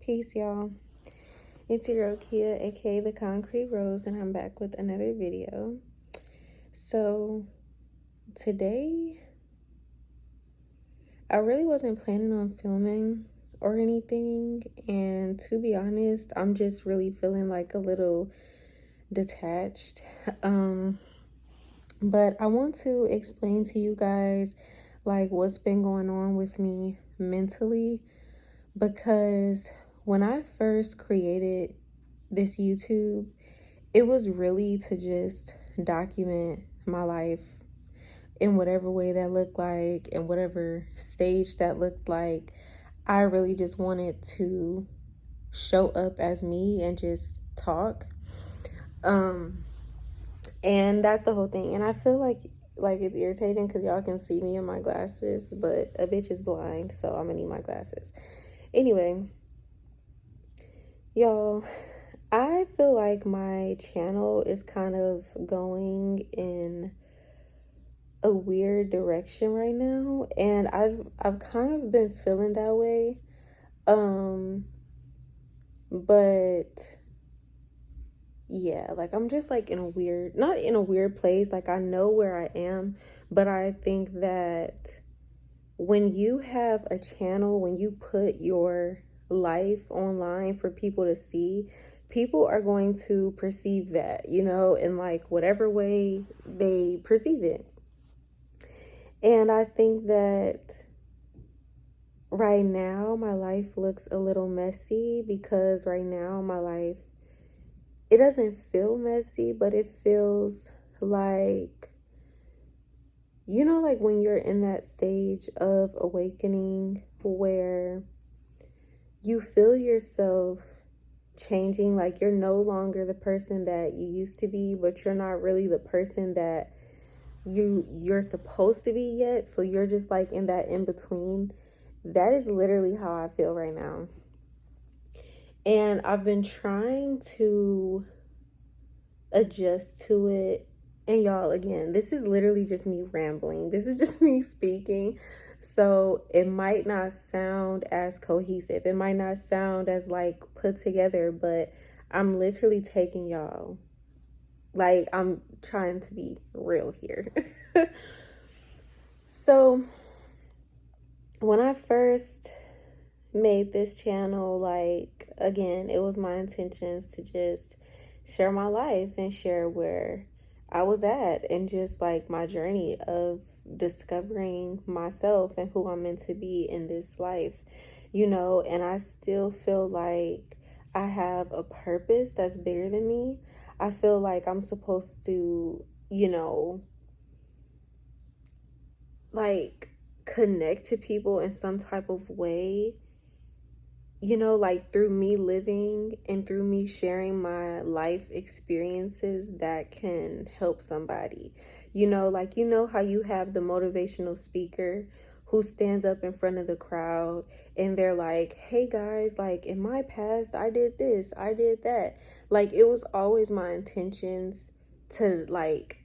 Peace, y'all. It's your girl Kia, aka The Concrete Rose, and I'm back with another video. So, today, I really wasn't planning on filming or anything, and to be honest, I'm just really feeling like a little detached. But I want to explain to you guys, like, what's been going on with me mentally, because when I first created this YouTube, it was really to just document my life in whatever way that looked like, in whatever stage that looked like. I really just wanted to show up as me and just talk. And that's the whole thing. And I feel like it's irritating because y'all can see me in my glasses, but a bitch is blind, so I'm gonna need my glasses. Anyway, y'all, I feel like my channel is kind of going in a weird direction right now, and I've kind of been feeling that way. But yeah, like I'm just like in a weird, not in a weird place. Like I know where I am, but I think that when you have a channel, when you put your life online for people to see, people are going to perceive that, in like whatever way they perceive it. And I think that right now my life looks a little messy because right now my life, it doesn't feel messy, but it feels like, like when you're in that stage of awakening where you feel yourself changing, like you're no longer the person that you used to be, but you're not really the person that you're supposed to be yet. So you're just like in that in between. That is literally how I feel right now. And I've been trying to adjust to it. And y'all, again, this is literally just me rambling. This is just me speaking. So it might not sound as cohesive. It might not sound as like put together, but I'm literally taking y'all. Like I'm trying to be real here. So when I first made this channel, like, again, it was my intentions to just share my life and share where I was at and just like my journey of discovering myself and who I'm meant to be in this life, and I still feel like I have a purpose that's bigger than me. I feel like I'm supposed to, like connect to people in some type of way, like through me living and through me sharing my life experiences that can help somebody. Like, how you have the motivational speaker who stands up in front of the crowd and they're like, hey guys, like in my past, I did this, I did that. Like, it was always my intentions to like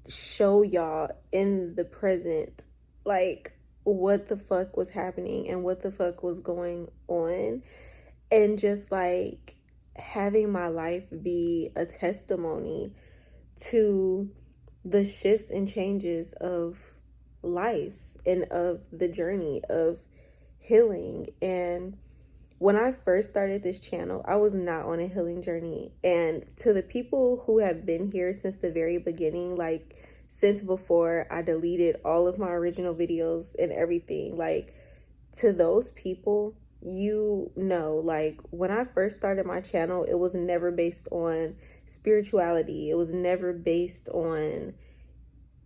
show y'all in the present, like what the fuck was happening and what the fuck was going on, and just like having my life be a testimony to the shifts and changes of life and of the journey of healing. And when I first started this channel, I was not on a healing journey. And to the people who have been here since the very beginning, like since before I deleted all of my original videos and everything, like to those people, like when I first started my channel, it was never based on spirituality. It was never based on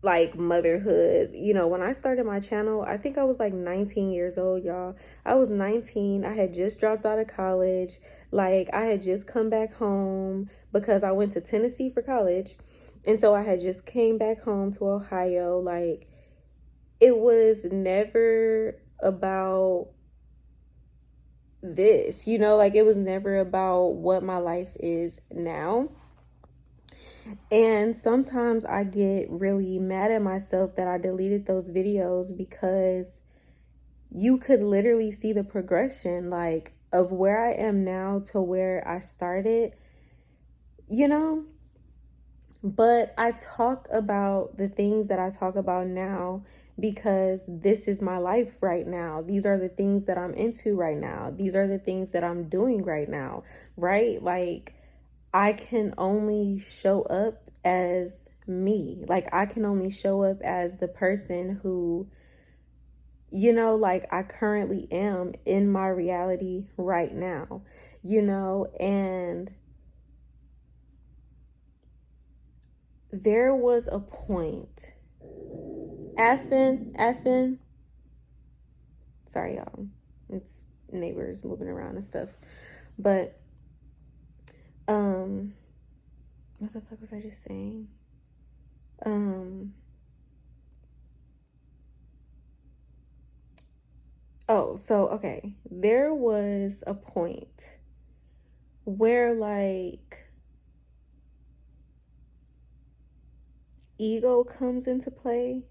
like motherhood. When I started my channel, I think I was like 19 years old, y'all. I was 19. I had just dropped out of college. Like I had just come back home because I went to Tennessee for college. And so I had just came back home to Ohio. Like it was never about this, like it was never about what my life is now. And sometimes I get really mad at myself that I deleted those videos because you could literally see the progression. Like of where I am now to where I started, you know. But I talk about the things that I talk about now because this is my life right now. These are the things that I'm into right now. These are the things that I'm doing right now, right? Like, I can only show up as me. Like, I can only show up as the person who, like I currently am in my reality right now, and there was a point. Aspen, sorry, y'all. It's neighbors moving around and stuff. But, what the fuck was I just saying? Oh, so, okay. There was a point where, like, ego comes into play.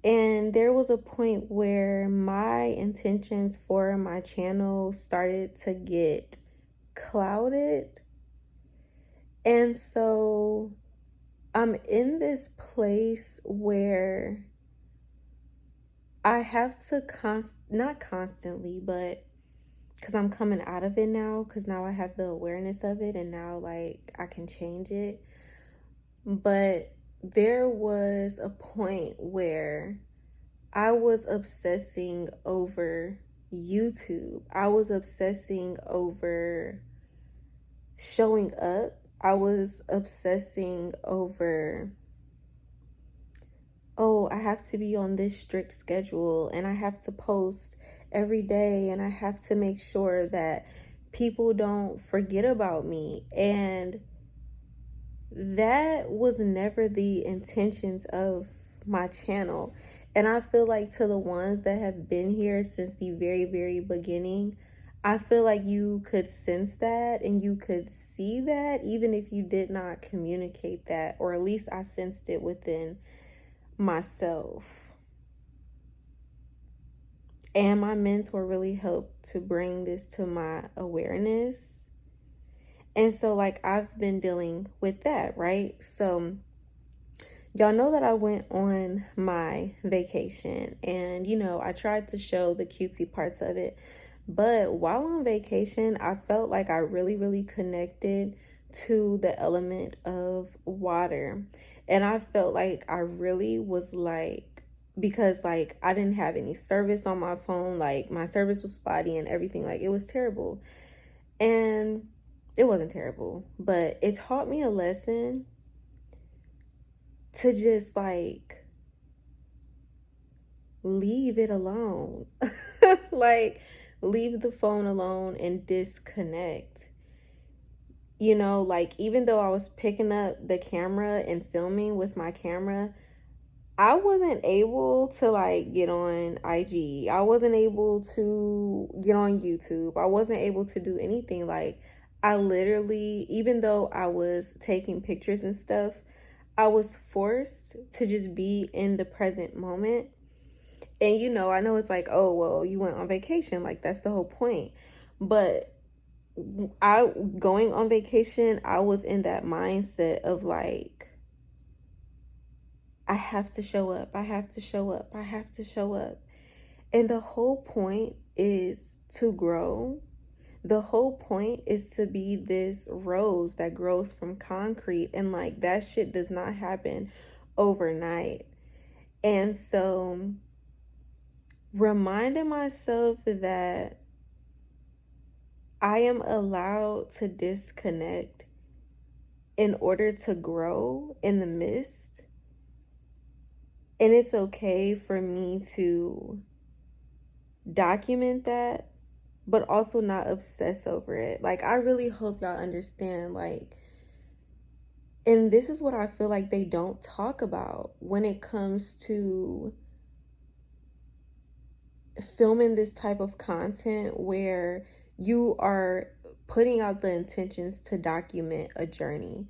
And there was a point where my intentions for my channel started to get clouded. And so I'm in this place where I have to not constantly, but because I'm coming out of it now, because now I have the awareness of it and now like I can change it. But there was a point where I was obsessing over YouTube. I was obsessing over showing up. I was obsessing over, oh, I have to be on this strict schedule and I have to post every day and I have to make sure that people don't forget about me. And that was never the intentions of my channel. And I feel like to the ones that have been here since the very, very beginning, I feel like you could sense that and you could see that even if you did not communicate that, or at least I sensed it within myself. And my mentor really helped to bring this to my awareness. And so like I've been dealing with that, right? So y'all know that I went on my vacation and, I tried to show the cutesy parts of it. But while on vacation, I felt like I really, really connected to the element of water. And I felt like I really was like, because like I didn't have any service on my phone, like my service was spotty and everything, like it was terrible. And it wasn't terrible, but it taught me a lesson to just like leave it alone. Like leave the phone alone and disconnect. Like even though I was picking up the camera and filming with my camera, I wasn't able to like get on IG. I wasn't able to get on YouTube. I wasn't able to do anything. Like I literally, even though I was taking pictures and stuff, I was forced to just be in the present moment. And I know it's like, oh, well, you went on vacation. Like that's the whole point. But I going on vacation, I was in that mindset of like, I have to show up. I have to show up. I have to show up. And the whole point is to grow. The whole point is to be this rose that grows from concrete. And like that shit does not happen overnight. And so reminding myself that I am allowed to disconnect in order to grow in the midst. And it's okay for me to document that, but also not obsess over it. Like, I really hope y'all understand, like, and this is what I feel like they don't talk about when it comes to filming this type of content where you are putting out the intentions to document a journey,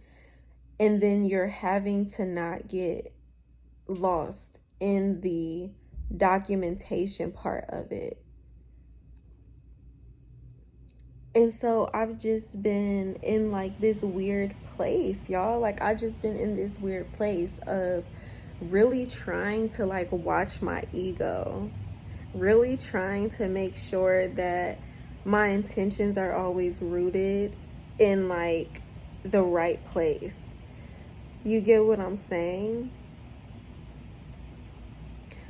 and then you're having to not get lost in the documentation part of it. And so I've just been in like this weird place, y'all. Like I just been in this weird place of really trying to like watch my ego, really trying to make sure that my intentions are always rooted in like the right place. You get what I'm saying?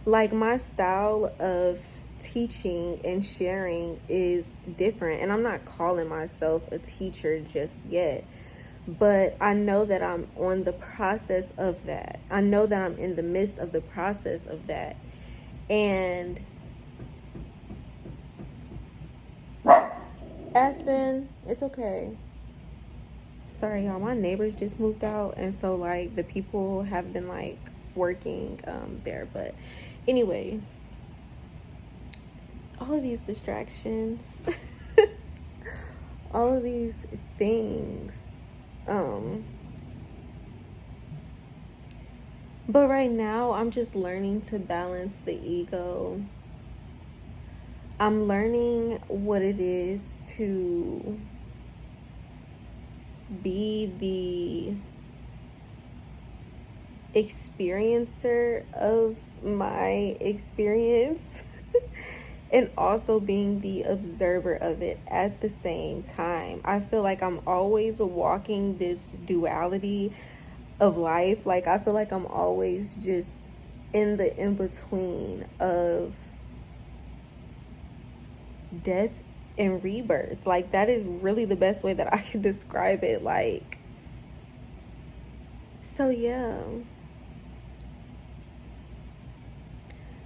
Like my style of teaching and sharing is different, and I'm not calling myself a teacher just yet, but I know that I'm on the process of that. I know that I'm in the midst of the process of that. And Aspen, it's okay. Sorry, y'all, my neighbors just moved out, and so like the people have been like working there. But anyway, all of these distractions, all of these things. But right now, I'm just learning to balance the ego. I'm learning what it is to be the experiencer of my experience and also being the observer of it at the same time. I feel like I'm always walking this duality of life. Like I feel like I'm always just in the in between of death and rebirth. Like that is really the best way that I can describe it. Like, so yeah.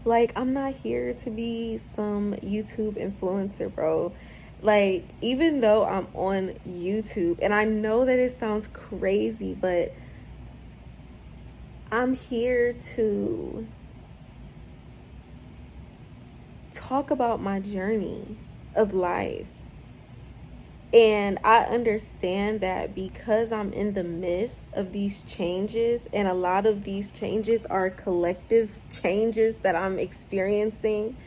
Like I'm not here to be some YouTube influencer, bro. Like even though I'm on YouTube, and I know that it sounds crazy, but I'm here to talk about my journey of life. And I understand that because I'm in the midst of these changes, and a lot of these changes are collective changes that I'm experiencing,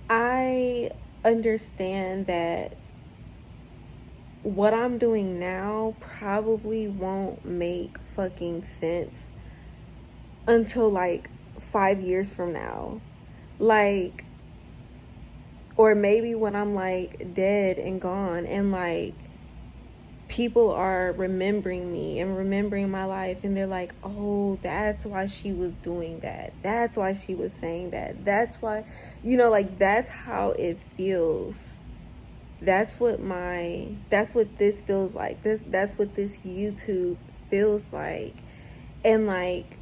I understand that what I'm doing now probably won't make fucking sense until like 5 years from now. Like, or maybe when I'm like dead and gone, and like people are remembering me and remembering my life, and they're like, oh, that's why she was doing that. That's why she was saying that. That's why, like that's how it feels. That's what this feels like. That's what this YouTube feels like. And like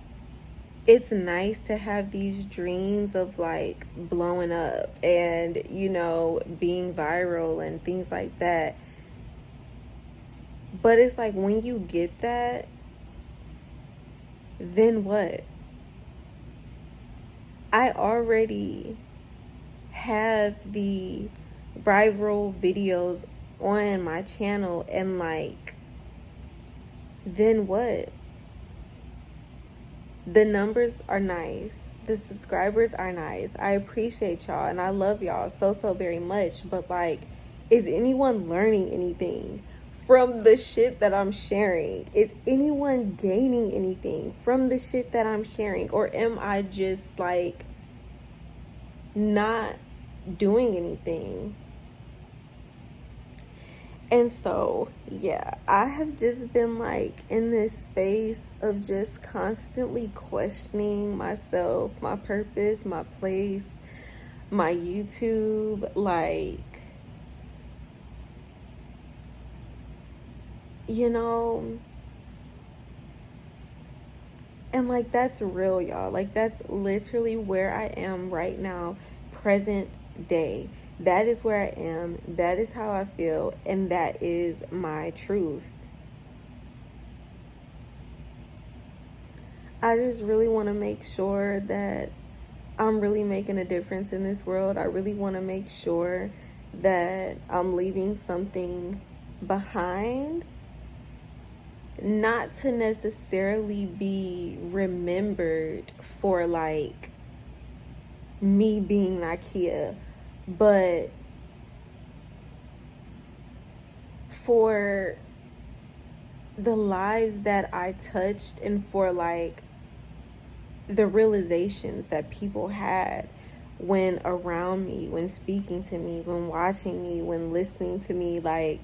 it's nice to have these dreams of like blowing up and being viral and things like that. But it's like when you get that, then what? I already have the viral videos on my channel, and like then what? The numbers are nice, the subscribers are nice, I appreciate y'all and I love y'all so very much, but like, is anyone learning anything from the shit that I'm sharing? Is anyone gaining anything from the shit that I'm sharing? Or am I just like not doing anything? And so, yeah, I have just been like in this space of just constantly questioning myself, my purpose, my place, my YouTube, like, and like that's real, y'all. Like that's literally where I am right now, present day. That is where I am. That is how I feel. And that is my truth. I just really want to make sure that I'm really making a difference in this world. I really want to make sure that I'm leaving something behind. Not to necessarily be remembered for like me being Nakia, But for the lives that I touched, and for like the realizations that people had when around me, when speaking to me, when watching me, when listening to me, like,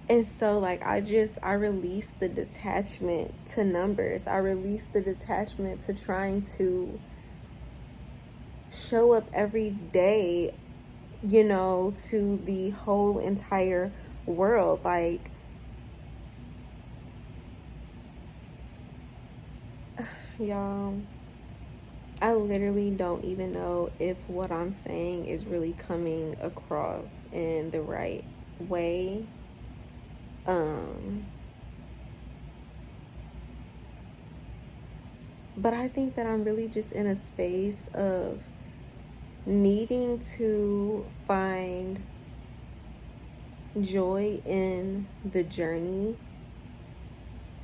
and so like I released the detachment to numbers. I released the detachment to trying to show up every day, you know, to the whole entire world. Like, y'all, I literally don't even know if what I'm saying is really coming across in the right way. But I think that I'm really just in a space of needing to find joy in the journey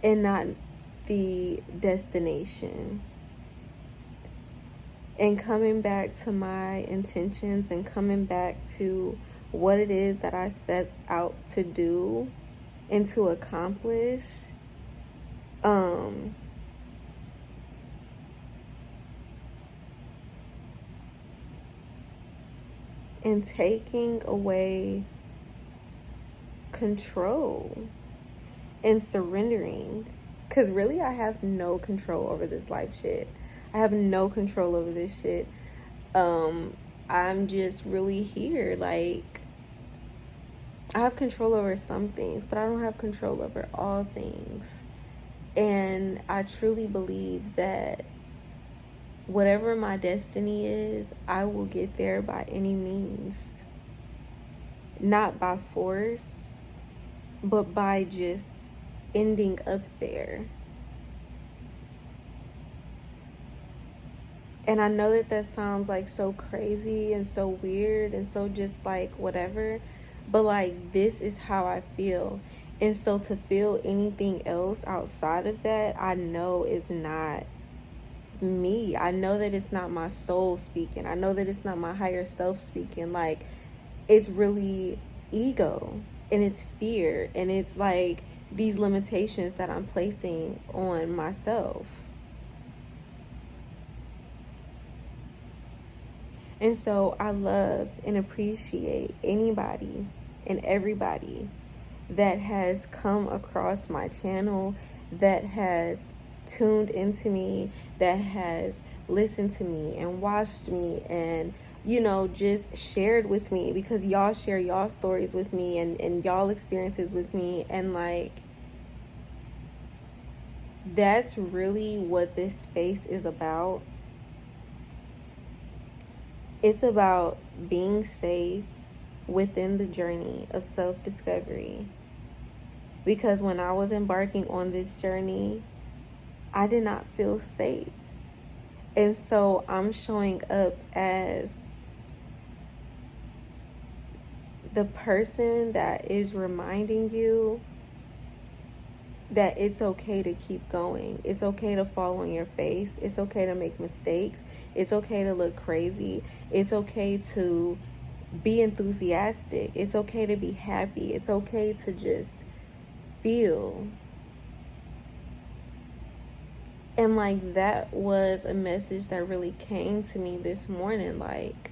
and not the destination. And coming back to my intentions and coming back to what it is that I set out to do and to accomplish. And taking away control and surrendering. Because really, I have no control over this life shit. I have no control over this shit. I'm just really here. Like, I have control over some things, but I don't have control over all things. And I truly believe that whatever my destiny is, I will get there by any means. Not by force, but by just ending up there. And I know that that sounds like so crazy and so weird and so just like whatever, but like this is how I feel. And so to feel anything else outside of that, I know is not me. I know that it's not my soul speaking. I know that it's not my higher self speaking. Like, it's really ego and it's fear and it's like these limitations that I'm placing on myself. And so I love and appreciate anybody and everybody that has come across my channel, that has tuned into me, that has listened to me and watched me and, you know, just shared with me, because y'all share y'all stories with me and y'all experiences with me. And like, that's really what this space is about. It's about being safe within the journey of self-discovery. Because when I was embarking on this journey, I did not feel safe. And so I'm showing up as the person that is reminding you that it's okay to keep going. It's okay to fall on your face. It's okay to make mistakes. It's okay to look crazy. It's okay to be enthusiastic. It's okay to be happy. It's okay to just feel. And like, that was a message that really came to me this morning. Like,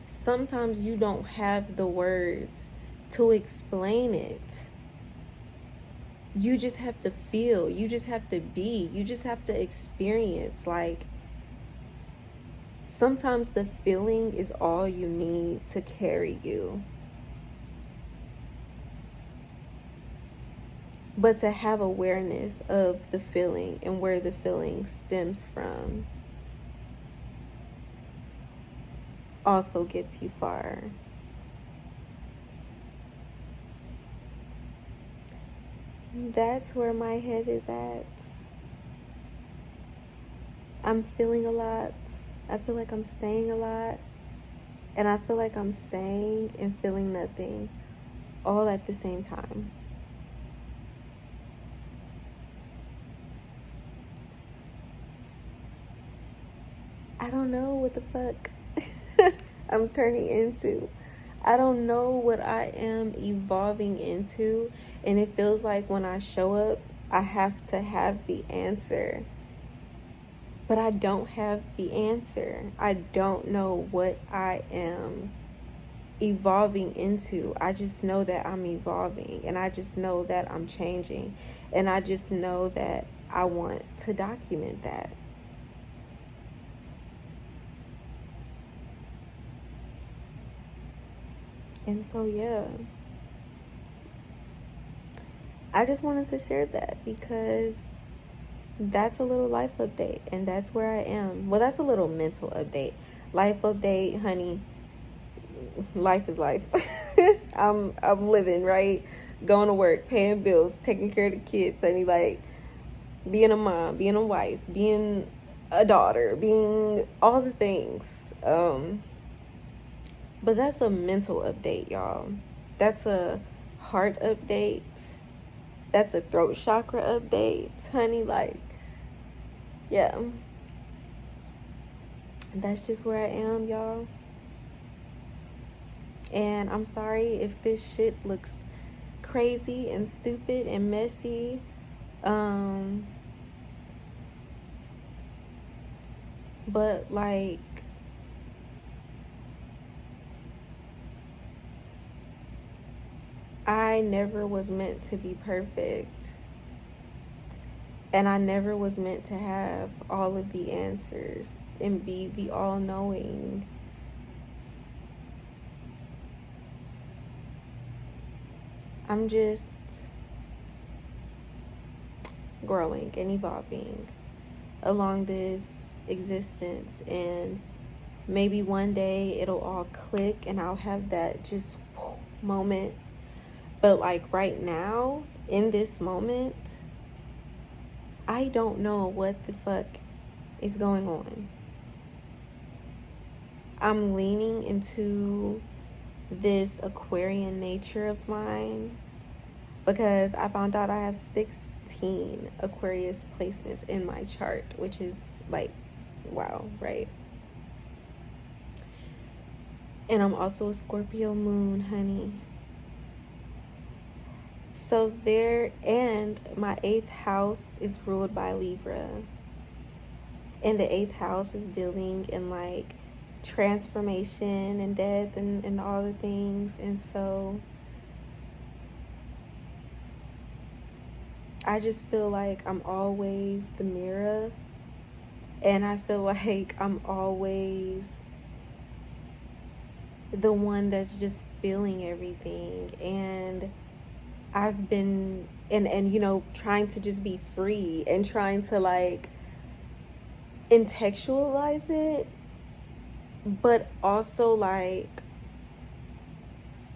sometimes you don't have the words to explain it. You just have to feel. You just have to be. You just have to experience. Like, sometimes the feeling is all you need to carry you. But to have awareness of the feeling and where the feeling stems from also gets you far. That's where my head is at. I'm feeling a lot. I feel like I'm saying a lot. And I feel like I'm saying and feeling nothing all at the same time. I don't know what the fuck I'm turning into. I don't know what I am evolving into. And it feels like when I show up, I have to have the answer. But I don't have the answer. I don't know what I am evolving into. I just know that I'm evolving, and I just know that I'm changing, and I just know that I want to document that. And so, yeah, I just wanted to share that because that's a little life update, and that's where I am. Well, that's a little mental update. Life update, honey. Life is life. I'm living, right? Going to work, paying bills, taking care of the kids, honey, like being a mom, being a wife, being a daughter, being all the things. But that's a mental update, y'all. That's a heart update. That's a throat chakra update, honey. Like, yeah. That's just where I am, y'all. And I'm sorry if this shit looks crazy and stupid and messy. But like, I never was meant to be perfect. And I never was meant to have all of the answers and be the all-knowing. I'm just growing and evolving along this existence, and maybe one day it'll all click and I'll have that just moment. But like right now, in this moment, I don't know what the fuck is going on. I'm leaning into this Aquarian nature of mine because I found out I have 16 Aquarius placements in my chart, which is like, wow, right? And I'm also a Scorpio moon, honey. So there, and my 8th house is ruled by Libra. And the 8th house is dealing in like transformation and death and all the things. And so I just feel like I'm always the mirror, and I feel like I'm always the one that's just feeling everything. And I've been and you know, trying to just be free and trying to like intellectualize it, but also like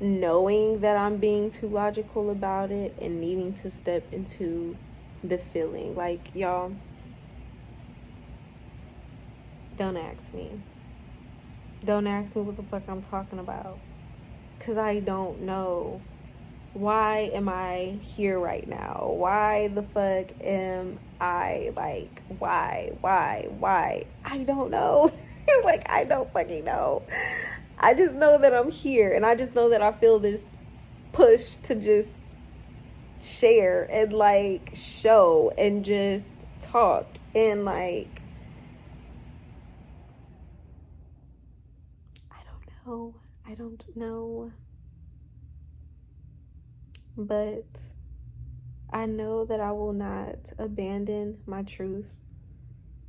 knowing that I'm being too logical about it and needing to step into the feeling. Like, y'all, don't ask me. Don't ask me what the fuck I'm talking about, because I don't know. Why am I here right now? Why the fuck am I like, why? I don't know. Like, I don't fucking know. I just know that I'm here, and I just know that I feel this push to just share and like show and just talk and like, I don't know, but I know that I will not abandon my truth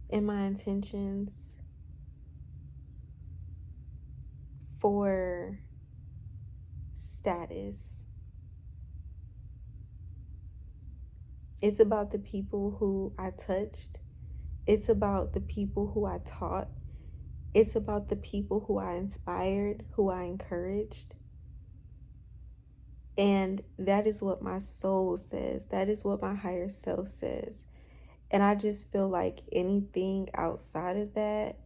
and my intentions for status. It's about the people who I touched. It's about the people who I taught. It's about the people who I inspired, who I encouraged. And that is what my soul says. That is what my higher self says. And I just feel like anything outside of that,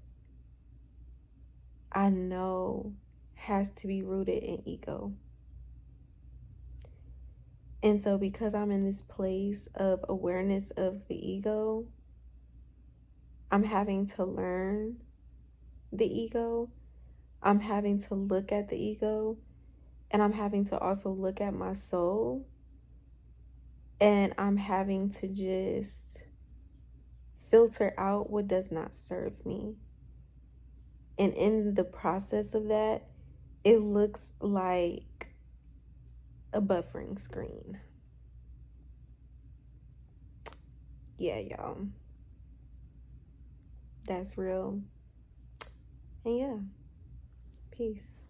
I know has to be rooted in ego. And so because I'm in this place of awareness of the ego, I'm having to learn the ego. I'm having to look at the ego, and I'm having to also look at my soul, and I'm having to just filter out what does not serve me. And in the process of that, it looks like a buffering screen. Yeah, y'all. That's real. And yeah, peace.